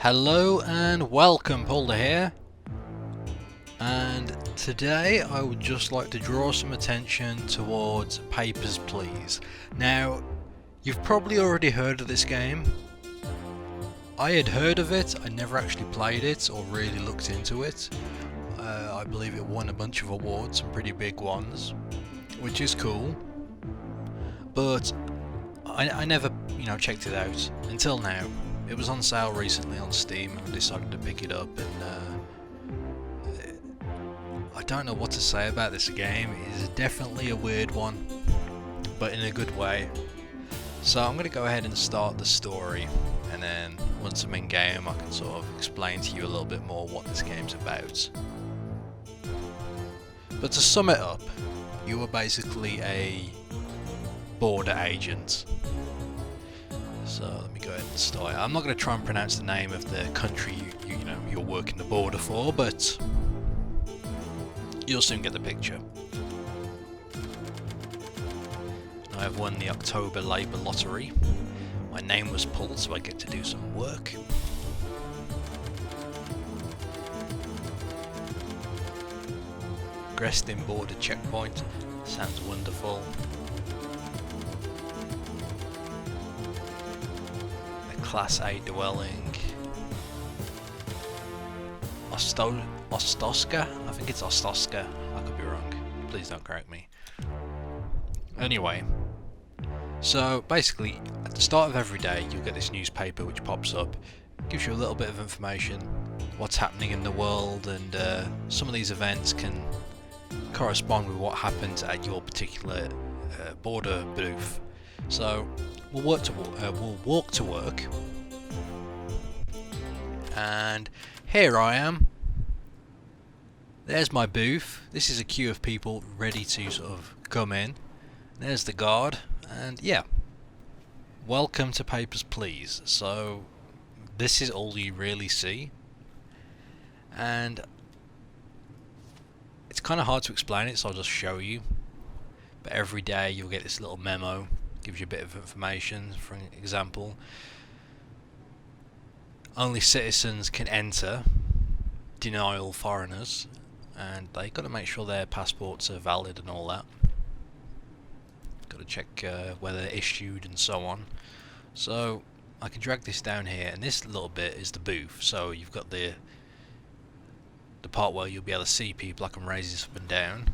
Hello and welcome, Pauleh here. And today I would just like to draw some attention towards Papers, Please. Now, you've probably already heard of this game. I had heard of it, I never actually played it or really looked into it. I believe it won a bunch of awards, some pretty big ones, which is cool. But I never, checked it out until now. It was on sale recently on Steam and I decided to pick it up, and I don't know what to say about this game. It is definitely a weird one, but in a good way. So I'm going to go ahead and start the story, and then once I'm in game I can sort of explain to you a little bit more what this game's about. But to sum it up, you are basically a border agent. So let me go ahead and start. I'm not going to try and pronounce the name of the country you're working the border for, but you'll soon get the picture. I have won the October Labour Lottery. My name was pulled, so I get to do some work. Grestin border checkpoint. Sounds wonderful. Class A dwelling. Ostoska? I think it's Ostoska. I could be wrong. Please don't correct me. Anyway, so basically, at the start of every day, you'll get this newspaper which pops up, gives you a little bit of information, what's happening in the world, and some of these events can correspond with what happens at your particular border booth. So we'll walk to work, and here I am. There's my booth. This is a queue of people ready to sort of come in. There's the guard, and yeah, welcome to Papers, Please. So this is all you really see, and it's kind of hard to explain it, so I'll just show you. But every day you'll get this little memo. Gives you a bit of information. For example, only citizens can enter, deny all foreigners, and they got to make sure their passports are valid and all that. Got to check whether they're issued and so on. So I can drag this down here, and this little bit is the booth. So you've got the part where you'll be able to see people. I can raise this up and down.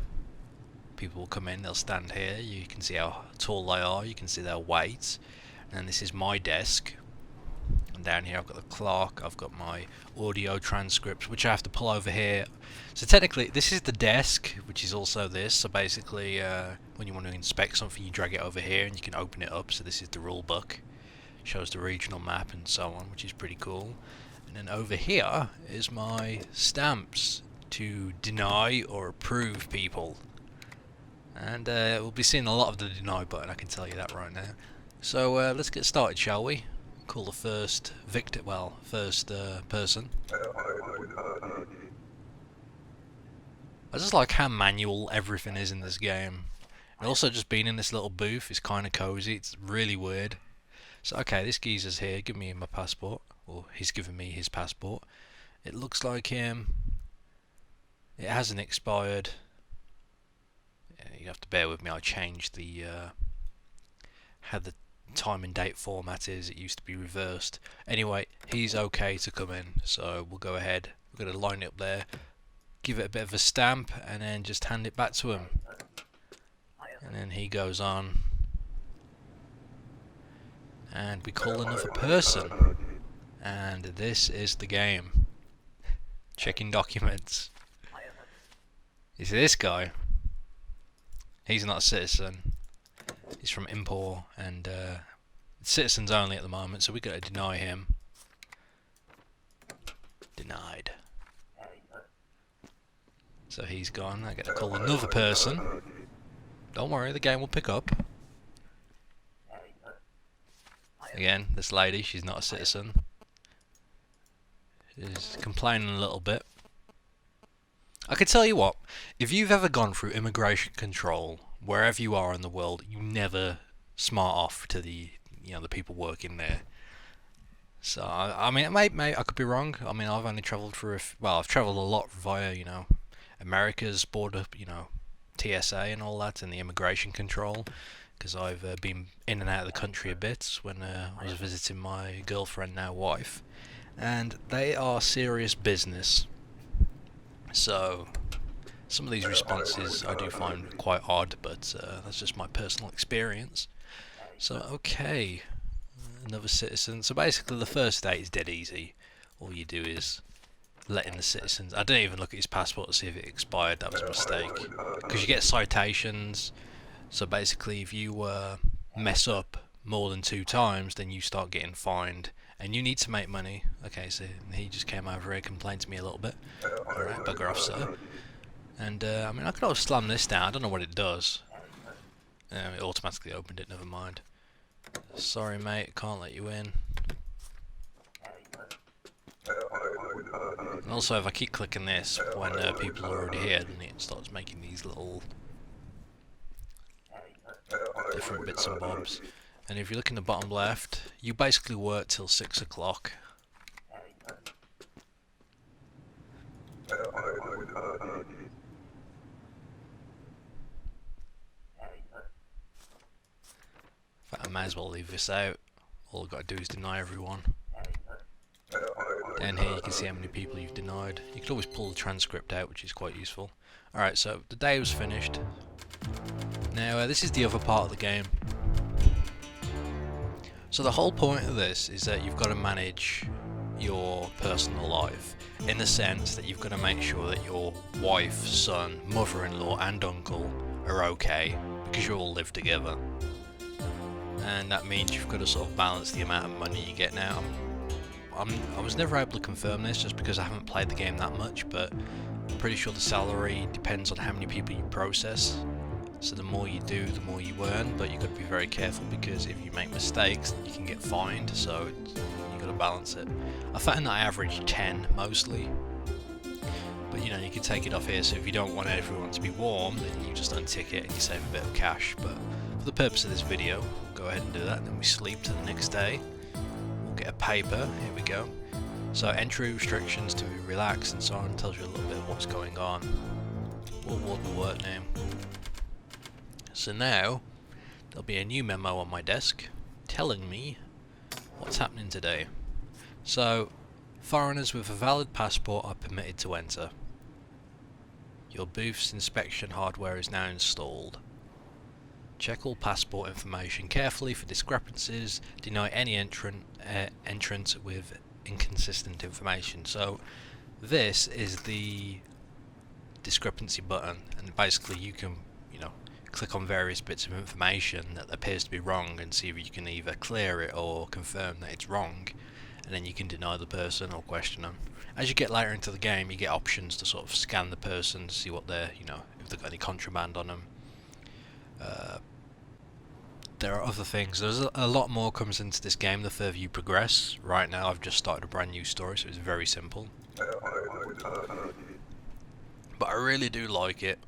People will come in, they'll stand here, you can see how tall they are, you can see their weight, and this is my desk, and down here I've got the clock, I've got my audio transcripts which I have to pull over here. So technically this is the desk, which is also this. So basically when you want to inspect something you drag it over here and you can open it up. So this is the rule book, shows the regional map and so on, which is pretty cool. And then over here is my stamps to deny or approve people. And we'll be seeing a lot of the deny button, I can tell you that right now. So let's get started, shall we? Call the first victim, first person. I just like how manual everything is in this game. And also just being in this little booth is kind of cozy, it's really weird. So okay, this geezer's here, give me my passport. Or he's giving me his passport. It looks like him. It hasn't expired. You have to bear with me, I changed the how the time and date format is. It used to be reversed. Anyway, he's okay to come in, so we'll go ahead. We're going to line it up there, give it a bit of a stamp, and then just hand it back to him. And then he goes on, and we call another person. And this is the game. Checking documents. You see this guy? He's not a citizen. He's from Impor, and citizens only at the moment, so we got to deny him. Denied. So he's gone. I get to call another person. Don't worry, the game will pick up. Again, this lady, she's not a citizen. She's complaining a little bit. I can tell you what, if you've ever gone through immigration control, wherever you are in the world, you never smart off to the people working there. So I mean, may I could be wrong. I mean, I've only travelled through well, I've travelled a lot via America's border, TSA and all that, and the immigration control, because I've been in and out of the country a bit when I was visiting my girlfriend, now wife, and they are serious business. So some of these responses I do find quite odd, but that's just my personal experience. So okay, another citizen. So basically, the first day is dead easy. All you do is letting the citizens. I didn't even look at his passport to see if it expired. That was a mistake. Because you get citations. So basically, if you mess up more than 2 times, then you start getting fined, and you need to make money. Okay, so he just came over here, complained to me a little bit. All right, bugger off, sir. And I mean, I could always slam this down. I don't know what it does. It automatically opened it. Never mind. Sorry, mate. Can't let you in. And also, if I keep clicking this when people are already here, then it starts making these little different bits and bobs. And if you look in the bottom left, you basically work till 6 o'clock. In fact, I may as well leave this out. All I've got to do is deny everyone. Down here you can see how many people you've denied. You can always pull the transcript out, which is quite useful. Alright, so the day was finished. Now this is the other part of the game. So the whole point of this is that you've got to manage your personal life, in the sense that you've got to make sure that your wife, son, mother-in-law and uncle are okay, because you all live together. And that means you've got to sort of balance the amount of money you get now. I was never able to confirm this just because I haven't played the game that much, but I'm pretty sure the salary depends on how many people you process. So the more you do, the more you earn, but you've got to be very careful, because if you make mistakes, you can get fined, so you've got to balance it. I found that I average 10 mostly, but you can take it off here, so if you don't want everyone to be warm, then you just untick it and you save a bit of cash. But for the purpose of this video, we'll go ahead and do that, and then we sleep to the next day. We'll get a paper, here we go. So entry restrictions to relax and so on, tells you a little bit of what's going on. What will work name. So now, there'll be a new memo on my desk telling me what's happening today. So, foreigners with a valid passport are permitted to enter. Your booth's inspection hardware is now installed. Check all passport information carefully for discrepancies. Deny any entrant with inconsistent information. So, this is the discrepancy button, and basically you can, click on various bits of information that appears to be wrong and see if you can either clear it or confirm that it's wrong, and then you can deny the person or question them. As you get later into the game, you get options to sort of scan the person to see what they're, if they've got any contraband on them. There are other things. There's a lot more comes into this game the further you progress. Right now I've just started a brand new story, so it's very simple. But I really do like it.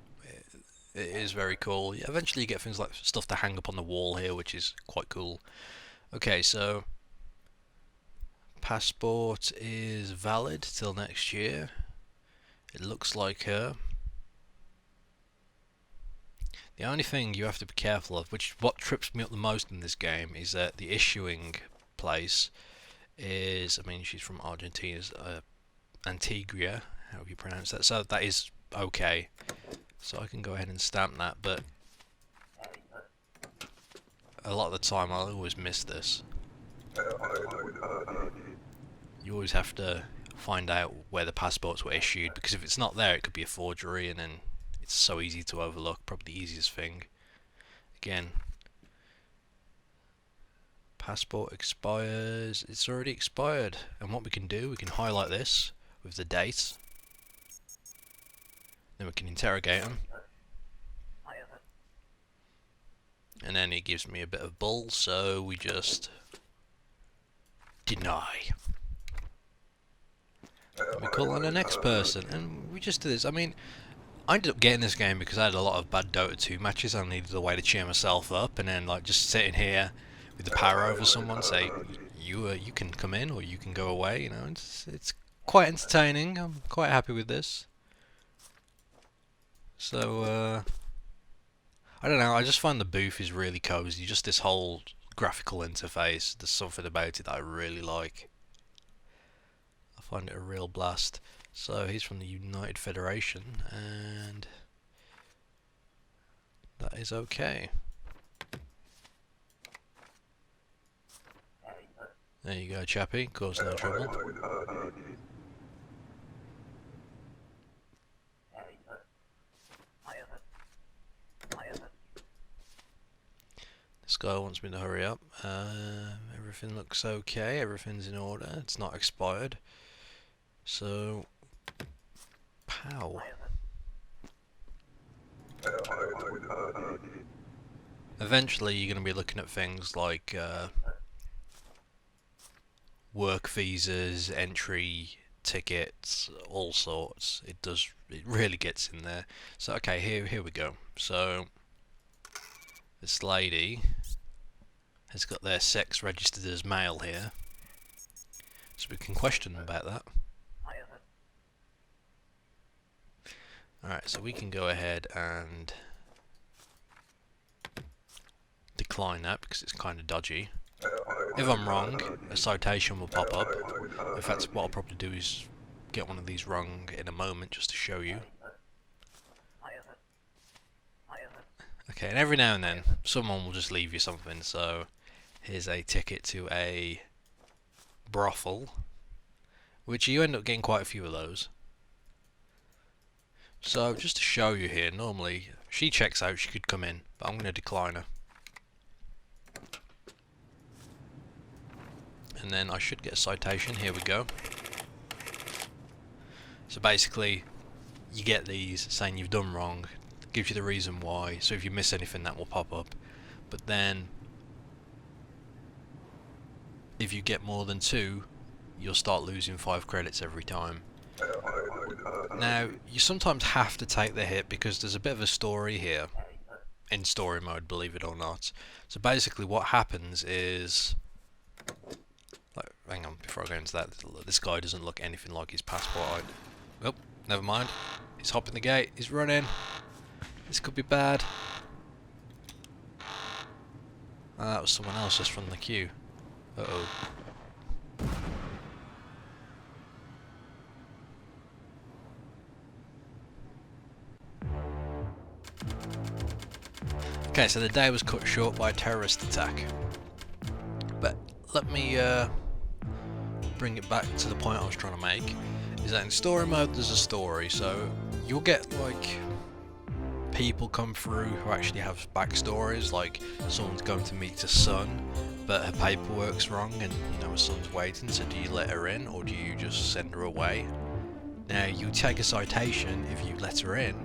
It is very cool. Eventually you get things like stuff to hang up on the wall here, which is quite cool. Okay, so passport is valid till next year. It looks like her. The only thing you have to be careful of, which what trips me up the most in this game, is that the issuing place is, she's from Argentina's Antigua, however you pronounce that, so that is okay. So I can go ahead and stamp that, but a lot of the time I'll always miss this. You always have to find out where the passports were issued, because if it's not there it could be a forgery, and then it's so easy to overlook. Probably the easiest thing. Again, passport expires. It's already expired, and what we can do, we can highlight this with the date. Then we can interrogate him. And then he gives me a bit of bull, so we just deny. And we call on the next person, and we just do this. I ended up getting this game because I had a lot of bad Dota 2 matches. I needed a way to cheer myself up, and then just sitting here with the power over someone, say, you can come in or you can go away. You know, it's quite entertaining. I'm quite happy with this. So I don't know. I just find the booth is really cozy. Just this whole graphical interface. There's something about it that I really like. I find it a real blast. So he's from the United Federation, and that is okay. There you go, chappie. Cause no trouble. This guy wants me to hurry up. Everything looks okay. Everything's in order. It's not expired. So, pow. Eventually, you're going to be looking at things like work visas, entry tickets, all sorts. It really gets in there. So, okay, here we go. So, this lady has got their sex registered as male here, so we can question them about that. Alright, so we can go ahead and decline that because it's kind of dodgy. If I'm wrong, a citation will pop up. In fact, what I'll probably do is get one of these wrong in a moment just to show you. Okay, and every now and then someone will just leave you something. So here's a ticket to a brothel, which you end up getting quite a few of those. So just to show you here, normally she checks out, she could come in, but I'm going to decline her. And then I should get a citation. Here we go. So basically you get these saying you've done wrong, gives you the reason why, so if you miss anything that will pop up. But then if you get more than 2, you'll start losing 5 credits every time. Now, you sometimes have to take the hit because there's a bit of a story here, in story mode, believe it or not. So basically what happens is, like, hang on, before I go into that, this guy doesn't look anything like his passport. Oh, never mind. He's hopping the gate, he's running. This could be bad. That was someone else just from the queue. Uh-oh. Okay, so the day was cut short by a terrorist attack. But let me bring it back to the point I was trying to make. Is that in story mode there's a story, so you'll get like people come through who actually have backstories, like someone's going to meet a son but her paperwork's wrong and you know her son's waiting, so do you let her in or do you just send her away? Now you take a citation if you let her in,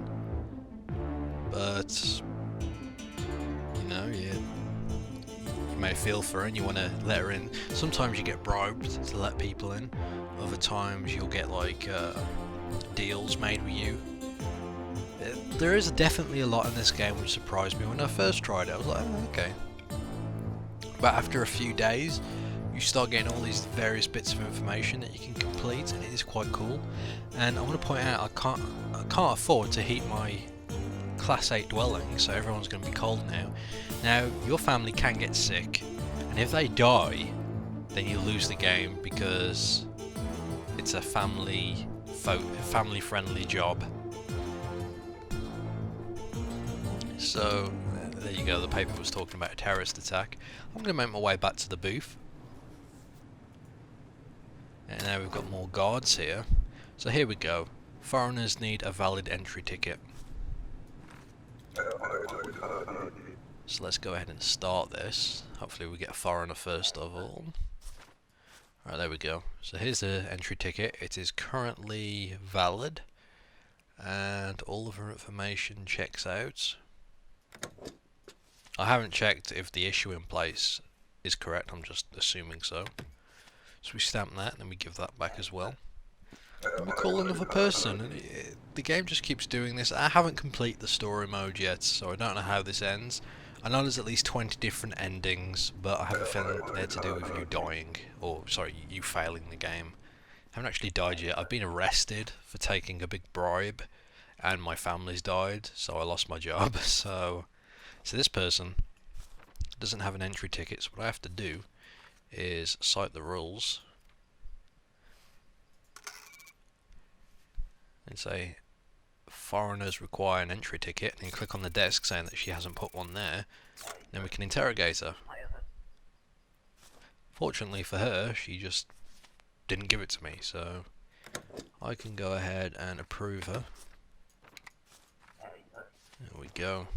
but you know, you may feel for her and you want to let her in. Sometimes you get bribed to let people in, other times you'll get like deals made with you. There is definitely a lot in this game which surprised me. When I first tried it I was like, oh, okay. But after a few days you start getting all these various bits of information that you can complete, and it is quite cool. And I want to point out I can't afford to heat my Class 8 dwelling, so everyone's going to be cold now. Now, your family can get sick, and if they die, then you lose the game because it's a family-friendly job. So, there you go, the paper was talking about a terrorist attack. I'm going to make my way back to the booth. And now we've got more guards here. So here we go. Foreigners need a valid entry ticket. So let's go ahead and start this. Hopefully we get a foreigner first of all. Alright, there we go. So here's the entry ticket. It is currently valid. And all of our information checks out. I haven't checked if the issue in place is correct, I'm just assuming so. So we stamp that and then we give that back as well. And we call another person, and the game just keeps doing this. I haven't completed the story mode yet, so I don't know how this ends. I know there's at least 20 different endings, but I have a feeling they're to do with you dying, or sorry, you failing the game. I haven't actually died yet. I've been arrested for taking a big bribe, and my family's died, so I lost my job. So this person doesn't have an entry ticket, so what I have to do is cite the rules and say foreigners require an entry ticket, and click on the desk saying that she hasn't put one there. Then we can interrogate her. Fortunately for her, she just didn't give it to me, so I can go ahead and approve her. There we go.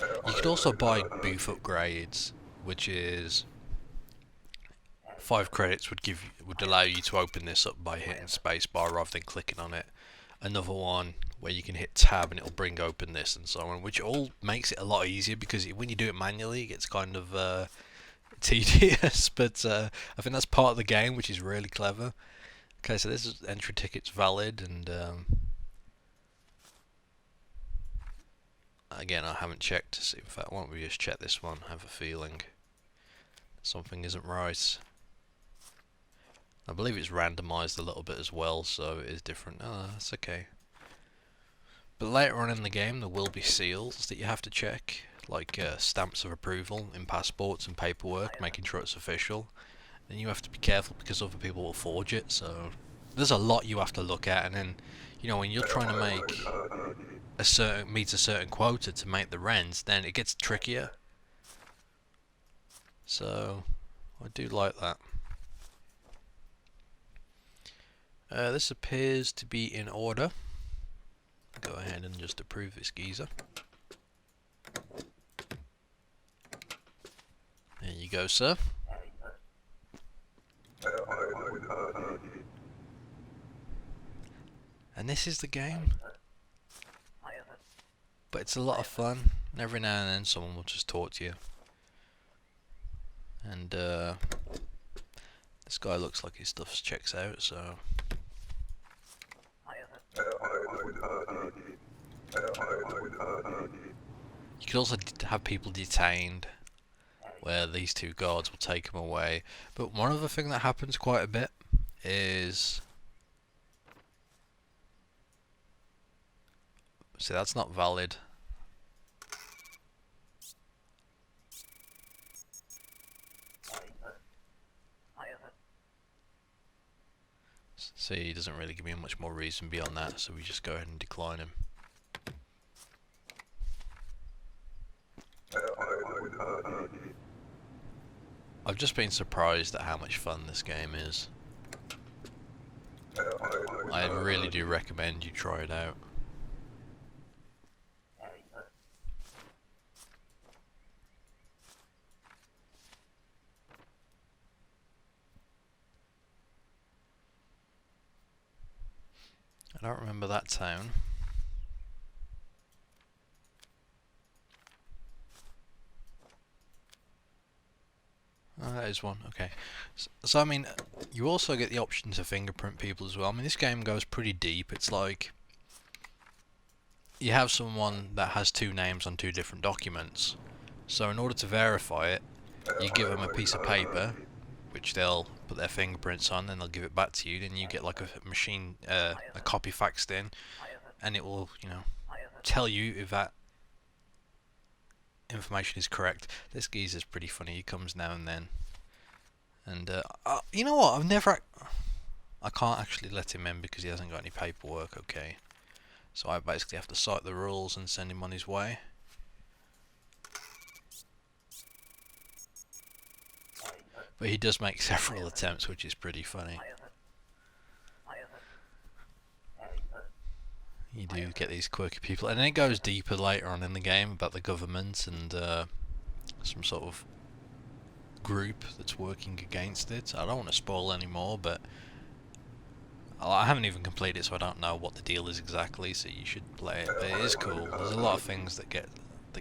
You could also buy booth upgrades, which is 5 credits would allow you to open this up by hitting spacebar rather than clicking on it. Another one where you can hit tab and it'll bring open this and so on, which all makes it a lot easier because when you do it manually it gets kind of tedious, but I think that's part of the game, which is really clever. Okay, so this is entry tickets valid, and again, I haven't checked to see. In fact, why don't we just check this one? I have a feeling something isn't right. I believe it's randomized a little bit as well, so it is different. Oh, that's okay. But later on in the game, there will be seals that you have to check, like stamps of approval in passports and paperwork, making sure it's official. And you have to be careful because other people will forge it, so there's a lot you have to look at. And then, you know, when you're trying to meet a certain quota to make the rents, then it gets trickier. So I do like that. This appears to be in order. Go ahead and just approve this geezer. There you go, sir. And this is the game. But it's a lot of fun. And every now and then someone will just talk to you. And this guy looks like his stuff checks out, so you could also have people detained, where these 2 guards will take them away. But one other thing that happens quite a bit is, see, that's not valid. See, he doesn't really give me much more reason beyond that, so we just go ahead and decline him. I've just been surprised at how much fun this game is. I really do recommend you try it out. I don't remember that town. Oh, that is one, okay. So I mean, you also get the option to fingerprint people as well. I mean, this game goes pretty deep. It's like, you have someone that has 2 names on 2 different documents. So in order to verify it, you give them a piece of paper, which they'll put their fingerprints on, and they'll give it back to you. Then you get like a machine, a copy faxed in, and it will, you know, tell you if that information is correct. This geezer's pretty funny. He comes now and then, and you know what? I can't actually let him in because he hasn't got any paperwork. Okay, so I basically have to cite the rules and send him on his way. But he does make several attempts, which is pretty funny. You do get these quirky people, and then it goes deeper later on in the game about the government and some sort of group that's working against it. I don't want to spoil any more, but I haven't even completed it, so I don't know what the deal is exactly. So you should play it. But it is cool. There's a lot of things that get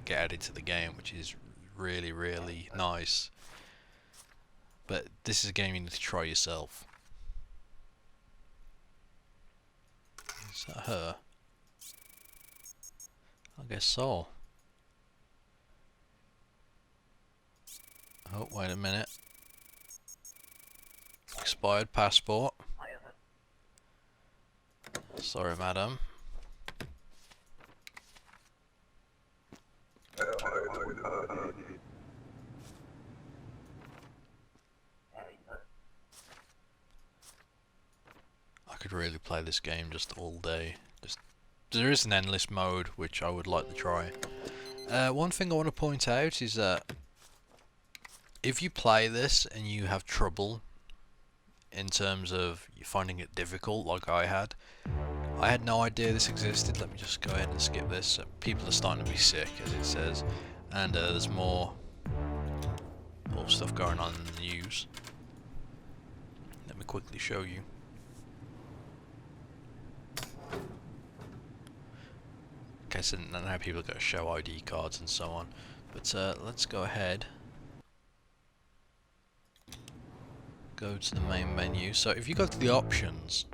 added to the game, which is really, really nice. But this is a game you need to try yourself. Is that her? I guess so. Oh, wait a minute. Expired passport. Sorry, madam. I could really play this game just all day. There is an endless mode which I would like to try. One thing I want to point out is that if you play this and you have trouble in terms of you finding it difficult like I had no idea this existed. Let me just go ahead and skip this. People are starting to be sick, as it says, and there's more stuff going on in the news. Let me quickly show you. Okay, so now people got to show ID cards and so on, but let's go ahead. Go to the main menu. So if you go to the options,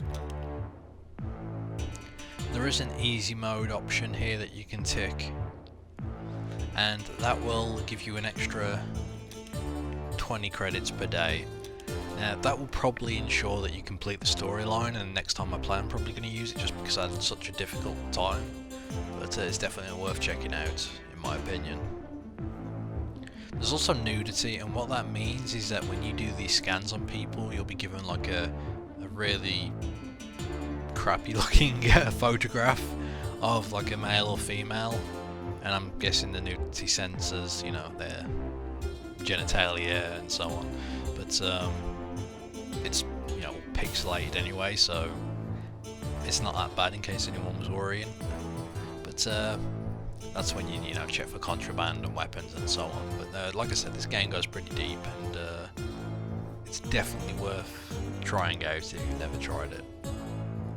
there is an easy mode option here that you can tick, and that will give you an extra 20 credits per day. Now that will probably ensure that you complete the storyline, and next time I play I'm probably going to use it just because I had such a difficult time, but it's definitely worth checking out in my opinion. There's also nudity, and what that means is that when you do these scans on people, you'll be given like a really crappy looking photograph of like a male or female, and I'm guessing the nudity censors, you know, their genitalia and so on, but it's, you know, pixelated anyway, so it's not that bad in case anyone was worrying. But that's when you know, check for contraband and weapons and so on. But like I said, this game goes pretty deep, and it's definitely worth trying out if you've never tried it.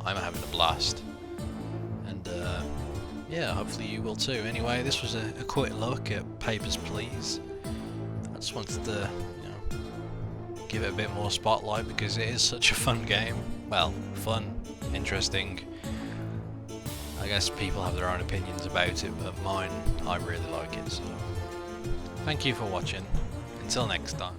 I'm having a blast, and yeah, hopefully you will too. Anyway, this was a quick look at Papers, Please. I just wanted to, you know, give it a bit more spotlight because it is such a fun game. Well, fun, interesting. I guess people have their own opinions about it, but mine, I really like it. So, thank you for watching. Until next time.